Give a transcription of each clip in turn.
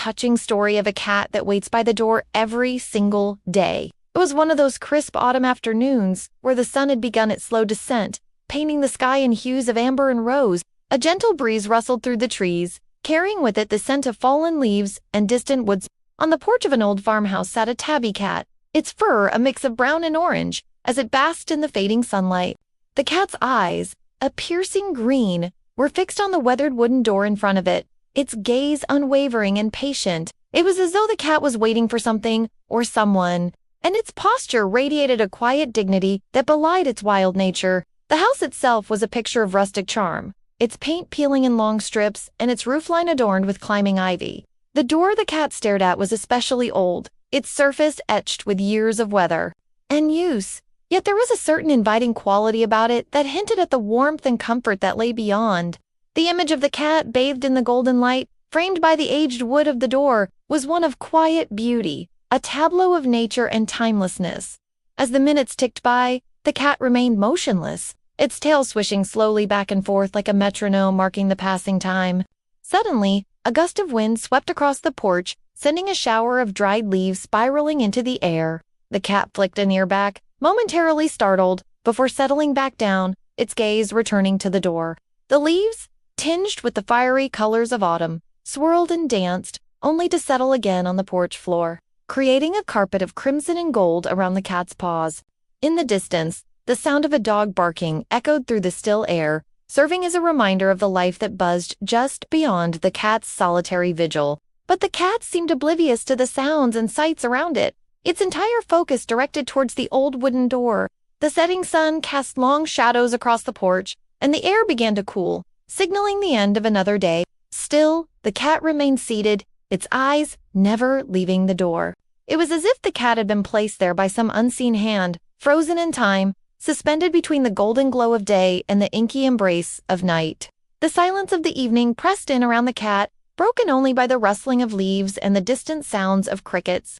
touching story of a cat that waits by the door every single day. It was one of those crisp autumn afternoons where the sun had begun its slow descent, painting the sky in hues of amber and rose. A gentle breeze rustled through the trees, carrying with it the scent of fallen leaves and distant woods. On the porch of an old farmhouse sat a tabby cat, its fur a mix of brown and orange, as it basked in the fading sunlight. The cat's eyes, a piercing green, were fixed on the weathered wooden door in front of it, its gaze unwavering and patient. It was as though the cat was waiting for something or someone, and its posture radiated a quiet dignity that belied its wild nature. The house itself was a picture of rustic charm, its paint peeling in long strips and its roofline adorned with climbing ivy. The door the cat stared at was especially old, its surface etched with years of weather and use. Yet there was a certain inviting quality about it that hinted at the warmth and comfort that lay beyond. The image of the cat bathed in the golden light, framed by the aged wood of the door, was one of quiet beauty, a tableau of nature and timelessness. As the minutes ticked by, the cat remained motionless, its tail swishing slowly back and forth like a metronome marking the passing time. Suddenly, a gust of wind swept across the porch, sending a shower of dried leaves spiraling into the air. The cat flicked an ear back, momentarily startled, before settling back down, its gaze returning to the door. The leaves, tinged with the fiery colors of autumn, swirled and danced, only to settle again on the porch floor, creating a carpet of crimson and gold around the cat's paws. In the distance, the sound of a dog barking echoed through the still air, serving as a reminder of the life that buzzed just beyond the cat's solitary vigil. But the cat seemed oblivious to the sounds and sights around it, its entire focus directed towards the old wooden door. The setting sun cast long shadows across the porch, and the air began to cool, signaling the end of another day. Still, the cat remained seated, its eyes never leaving the door. It was as if the cat had been placed there by some unseen hand, frozen in time, suspended between the golden glow of day and the inky embrace of night. The silence of the evening pressed in around the cat, broken only by the rustling of leaves and the distant sounds of crickets.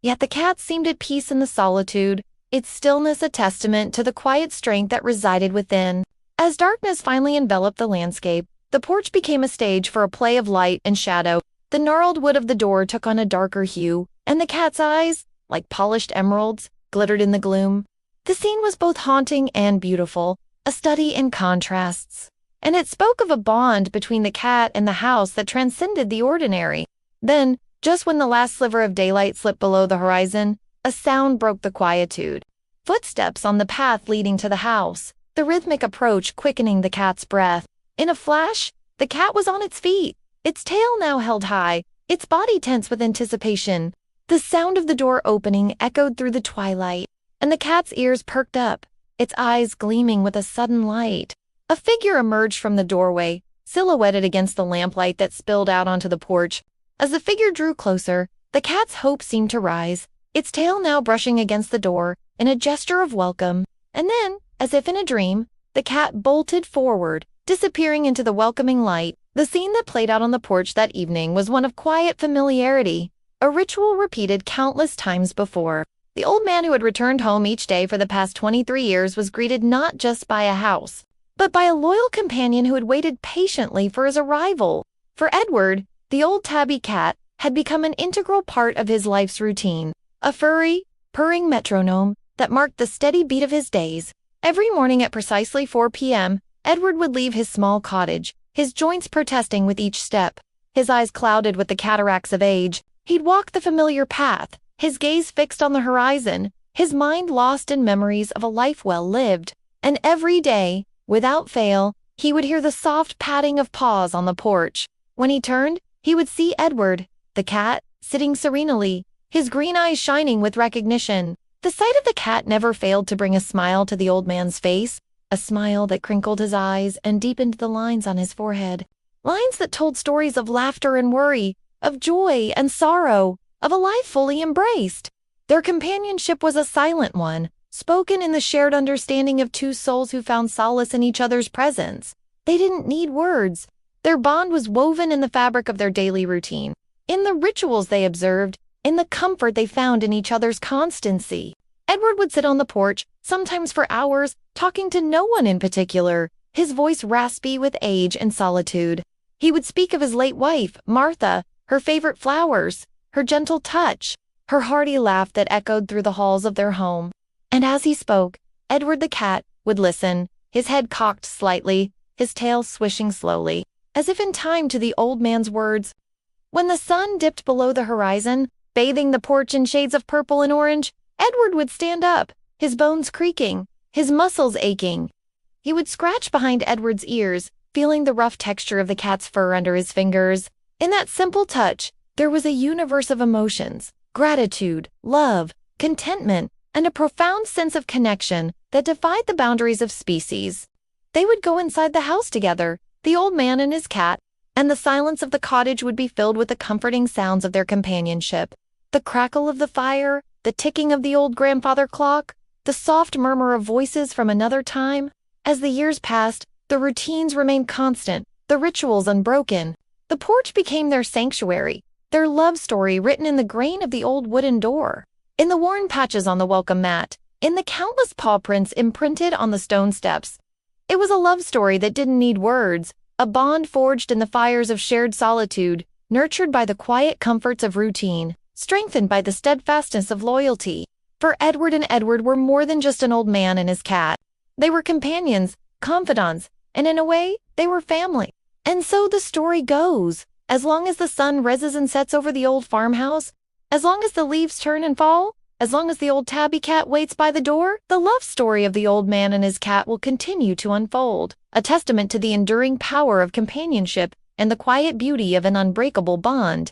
Yet the cat seemed at peace in the solitude, its stillness a testament to the quiet strength that resided within. As darkness finally enveloped the landscape, the porch became a stage for a play of light and shadow. The gnarled wood of the door took on a darker hue, and the cat's eyes, like polished emeralds, glittered in the gloom. The scene was both haunting and beautiful, a study in contrasts, and it spoke of a bond between the cat and the house that transcended the ordinary. Then, just when the last sliver of daylight slipped below the horizon, a sound broke the quietude. Footsteps on the path leading to the house, the rhythmic approach quickening the cat's breath. In a flash, the cat was on its feet, its tail now held high, its body tense with anticipation. The sound of the door opening echoed through the twilight, and the cat's ears perked up, its eyes gleaming with a sudden light. A figure emerged from the doorway, silhouetted against the lamplight that spilled out onto the porch. As the figure drew closer, the cat's hope seemed to rise, its tail now brushing against the door in a gesture of welcome. And then, as if in a dream, the cat bolted forward, disappearing into the welcoming light. The scene that played out on the porch that evening was one of quiet familiarity, a ritual repeated countless times before. The old man who had returned home each day for the past 23 years was greeted not just by a house, but by a loyal companion who had waited patiently for his arrival. For Edward, the old tabby cat had become an integral part of his life's routine, a furry, purring metronome that marked the steady beat of his days. Every morning at precisely 4 p.m., Edward would leave his small cottage, his joints protesting with each step, his eyes clouded with the cataracts of age. He'd walk the familiar path, his gaze fixed on the horizon, his mind lost in memories of a life well lived. And every day, without fail, he would hear the soft padding of paws on the porch. When he turned, he would see Edward, the cat, sitting serenely, his green eyes shining with recognition. The sight of the cat never failed to bring a smile to the old man's face, a smile that crinkled his eyes and deepened the lines on his forehead. Lines that told stories of laughter and worry, of joy and sorrow, of a life fully embraced. Their companionship was a silent one, spoken in the shared understanding of two souls who found solace in each other's presence. They didn't need words. Their bond was woven in the fabric of their daily routine, in the rituals they observed, in the comfort they found in each other's constancy. Edward would sit on the porch, sometimes for hours, talking to no one in particular, his voice raspy with age and solitude. He would speak of his late wife, Martha, her favorite flowers, her gentle touch, her hearty laugh that echoed through the halls of their home. And as he spoke, Edward the cat would listen, his head cocked slightly, his tail swishing slowly, as if in time to the old man's words. When the sun dipped below the horizon, bathing the porch in shades of purple and orange, Edward would stand up, his bones creaking, his muscles aching. He would scratch behind Edward's ears, feeling the rough texture of the cat's fur under his fingers. In that simple touch, there was a universe of emotions, gratitude, love, contentment, and a profound sense of connection that defied the boundaries of species. They would go inside the house together, the old man and his cat, and the silence of the cottage would be filled with the comforting sounds of their companionship. The crackle of the fire, the ticking of the old grandfather clock, the soft murmur of voices from another time. As the years passed, the routines remained constant, the rituals unbroken. The porch became their sanctuary, their love story written in the grain of the old wooden door, in the worn patches on the welcome mat, in the countless paw prints imprinted on the stone steps. It was a love story that didn't need words, a bond forged in the fires of shared solitude, nurtured by the quiet comforts of routine, strengthened by the steadfastness of loyalty. For Edward and Edward were more than just an old man and his cat. They were companions, confidants, and in a way, they were family. And so the story goes. As long as the sun rises and sets over the old farmhouse, as long as the leaves turn and fall, as long as the old tabby cat waits by the door, the love story of the old man and his cat will continue to unfold, a testament to the enduring power of companionship and the quiet beauty of an unbreakable bond.